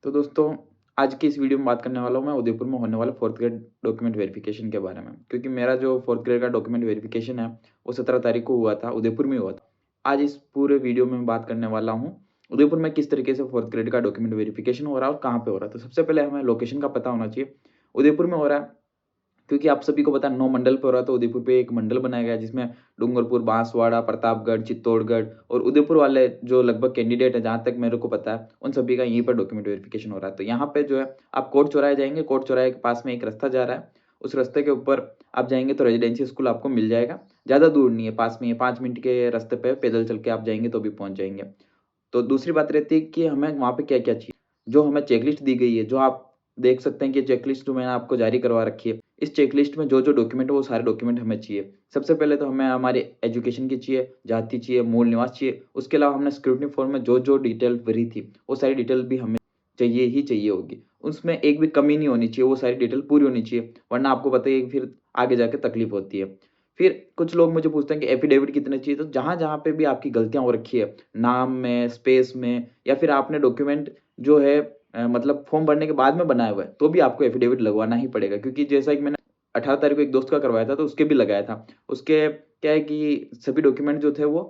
तो दोस्तों, आज की इस वीडियो में बात करने वाला हूँ मैं उदयपुर में होने वाले 4th ग्रेड डॉक्यूमेंट वेरिफिकेशन के बारे में। क्योंकि मेरा जो 4th ग्रेड का डॉक्यूमेंट वेरिफिकेशन है, वो 17 तारीख को हुआ था, उदयपुर में हुआ था। आज इस पूरे वीडियो में बात करने वाला हूँ, उदयपुर में किस तरीके से 4th ग्रेड का डॉक्यूमेंट वेरिफिकेशन हो रहा है और कहाँ पे हो रहा है। तो सबसे पहले हमें लोकेशन का पता होना चाहिए। उदयपुर में हो रहा है, क्योंकि आप सभी को पता है 9 मंडल पे हो रहा है, तो उदयपुर पे एक मंडल बनाया गया है जिसमें डूंगरपुर, बांसवाड़ा, प्रतापगढ़, चित्तौड़गढ़ और उदयपुर वाले जो लगभग कैंडिडेट है, जहाँ तक मेरे को पता है, उन सभी का यहीं पर डॉक्यूमेंट वेरिफिकेशन हो रहा है। तो यहाँ पे जो है आप कोर्ट चौराहे जाएँगे, कोर्ट चौराहे के पास में एक रास्ता जा रहा है, उस रास्ते के ऊपर आप जाएँगे तो रेजिडेंसी स्कूल आपको मिल जाएगा। ज़्यादा दूर नहीं है, पास में ही है, 5 मिनट के रास्ते पे पैदल चल के आप जाएँगे तो भी पहुँच जाएँगे। तो दूसरी बात रहती है कि हमें वहाँ पे क्या-क्या चाहिए, जो हमें चेकलिस्ट दी गई है, जो आप देख सकते हैं कि चेकलिस्ट जो मैंने आपको जारी करवा रखी है। इस चेकलिस्ट में जो-जो डॉक्यूमेंट है, वो सारे डॉक्यूमेंट हमें चाहिए। सबसे पहले तो हमें हमारी एजुकेशन की चाहिए, जाति चाहिए, मूल निवास चाहिए। उसके अलावा हमने स्क्रूटनी फॉर्म में जो-जो डिटेल भरी थी, वो सारी डिटेल भी हमें चाहिए ही चाहिए होगी। उसमें एक भी कमी नहीं होनी चाहिए, वो सारी डिटेल पूरी होनी चाहिए, वरना आपको पता ही है कि फिर आगे जाके तकलीफ होती है। फिर कुछ लोग मुझे पूछते हैं कि एफिडेविट कितने चाहिए, तो जहाँ-जहाँ पे भी आपकी गलतियाँ हो रखी है, नाम में, स्पेस में या फिर आपने डॉक्यूमेंट जो है मतलब फॉर्म भरने के बाद में बनाया हुआ है, तो भी आपको एफिडेविट लगवाना ही पड़ेगा। क्योंकि जैसा कि मैंने 18 तारीख को एक दोस्त का करवाया था, तो उसके भी लगाया था। उसके क्या है कि सभी डॉक्यूमेंट जो थे वो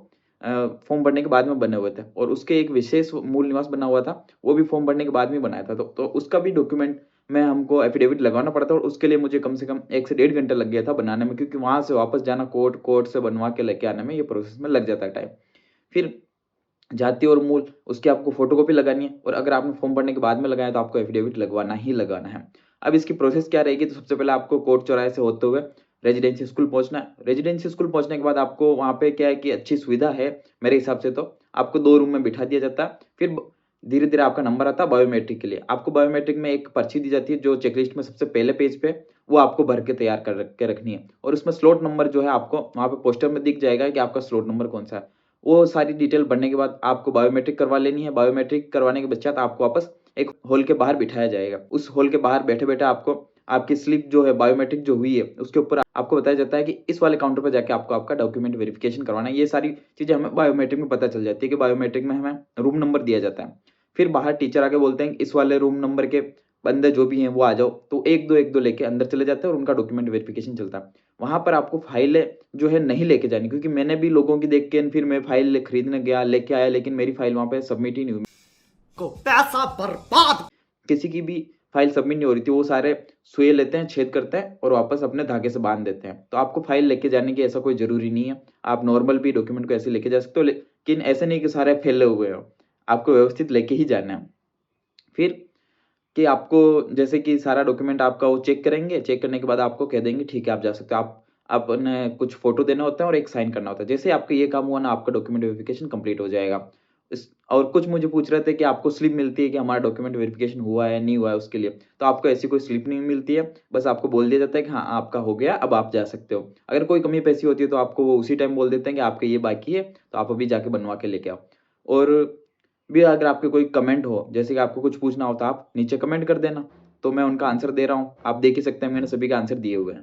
फॉर्म भरने के बाद में बने हुए थे और उसके एक विशेष मूल निवास बना हुआ था, वो भी फॉर्म भरने के बाद में बनाया था। तो उसका भी डॉक्यूमेंट में हमको एफिडेविट लगवाना पड़ा था और उसके लिए मुझे कम से कम 1 से डेढ़ घंटा लग गया था बनाने में, क्योंकि वहाँ से वापस जाना कोर्ट, कोर्ट से बनवा के लेके आने में ये प्रोसेस में लग जाता है टाइम। फिर जाति और मूल, उसकी आपको फ़ोटोकॉपी लगानी है और अगर आपने फ़ॉर्म भरने के बाद में लगाया तो आपको एफ़िडेविट लगवाना ही लगाना है। अब इसकी प्रोसेस क्या रहेगी, तो सबसे पहले आपको कोर्ट चौराहे से होते हुए रेज़िडेंसी स्कूल पहुँचना है। रेज़िडेंसी स्कूल पहुँचने के बाद आपको वहाँ पे क्या है कि अच्छी सुविधा है मेरे हिसाब से, तो आपको 2 रूम में बिठा दिया जाता है। फिर ब धीरे-धीरे आपका नंबर आता है बायोमेट्रिक के लिए। आपको बायोमेट्रिक में एक पर्ची दी जाती है जो चेकलिस्ट में सबसे पहले पेज पे, वो आपको भर के तैयार कर रख के रखनी है और उसमें स्लॉट नंबर जो है आपको वहाँ पे पोस्टर में दिख जाएगा कि आपका स्लॉट नंबर कौन-सा है। वो सारी डिटेल भरने के बाद आपको बायोमेट्रिक करवा लेनी है। बायोमेट्रिक करवाने के पश्चात आपको वापस एक हॉल के बाहर बिठाया जाएगा। उस हॉल के बाहर बैठे-बैठे आपको आपकी स्लिप जो है बायोमेट्रिक जो हुई है, उसके ऊपर आपको बताया जाता है कि इस वाले काउंटर पे जाके आपको आपका डॉक्यूमेंट वेरिफिकेशन करवाना है। ये सारी चीज़ें हमें बायोमेट्रिक में पता चल जाती है कि बायोमेट्रिक में हमें रूम नंबर दिया जाता है। फिर बाहर टीचर आके बोलते हैं कि इस वाले रूम नंबर के बंदे जो भी हैं वो आ जाओ। तो 1-2, 1-2 लेके अंदर चले जाते हैं और उनका डॉक्यूमेंट वेरिफिकेशन चलता है। वहाँ पर आपको फाइलें जो है नहीं लेके जानी, क्योंकि मैंने भी लोगों की देख के फिर मैं फाइल खरीदने गया, लेके आया, लेकिन मेरी फाइल वहाँ पे सबमिट ही नहीं हुई। को पैसा बर्बाद। किसी की भी फाइल सबमिट नहीं हो रही थी, वो सारे सुई लेते हैं, छेद करते हैं और वापस अपने धागे से बाँध देते हैं। तो आपको फाइल लेके जाने की ऐसा कोई ज़रूरी नहीं है। आप नॉर्मल भी डॉक्यूमेंट को ऐसे लेके जा सकते हो, लेकिन ऐसे नहीं कि सारे फैले हुए हों। आपको व्यवस्थित लेके ही जाना है। फिर कि आपको जैसे कि सारा डॉक्यूमेंट आपका वो चेक करेंगे, चेक करने के बाद आपको कह देंगे ठीक है आप जा सकते हो। आपने कुछ फ़ोटो देना होता है और एक साइन करना होता है। जैसे ही आपका ये काम हुआ ना, आपका डॉक्यूमेंट वेरिफिकेशन कंप्लीट हो जाएगा। इस और कुछ मुझे पूछ रहे थे कि आपको स्लिप मिलती है कि हमारा डॉक्यूमेंट वेरिफिकेशन हुआ है, नहीं हुआ है उसके लिए। तो आपको ऐसी कोई स्लिप नहीं मिलती है, बस आपको बोल दिया जाता है कि हाँ, आपका हो गया, अब आप जा सकते हो। अगर कोई कमी पेशी होती है तो आपको वो उसी टाइम बोल देते हैं कि आपका ये बाकी है, तो आप अभी जाके बनवा के लेके आओ। और भी अगर आपके कोई कमेंट हो, जैसे कि आपको कुछ पूछना हो तो आप नीचे कमेंट कर देना, तो मैं उनका आंसर दे रहा हूँ। आप देख ही सकते हैं मैंने सभी के आंसर दिए हुए हैं।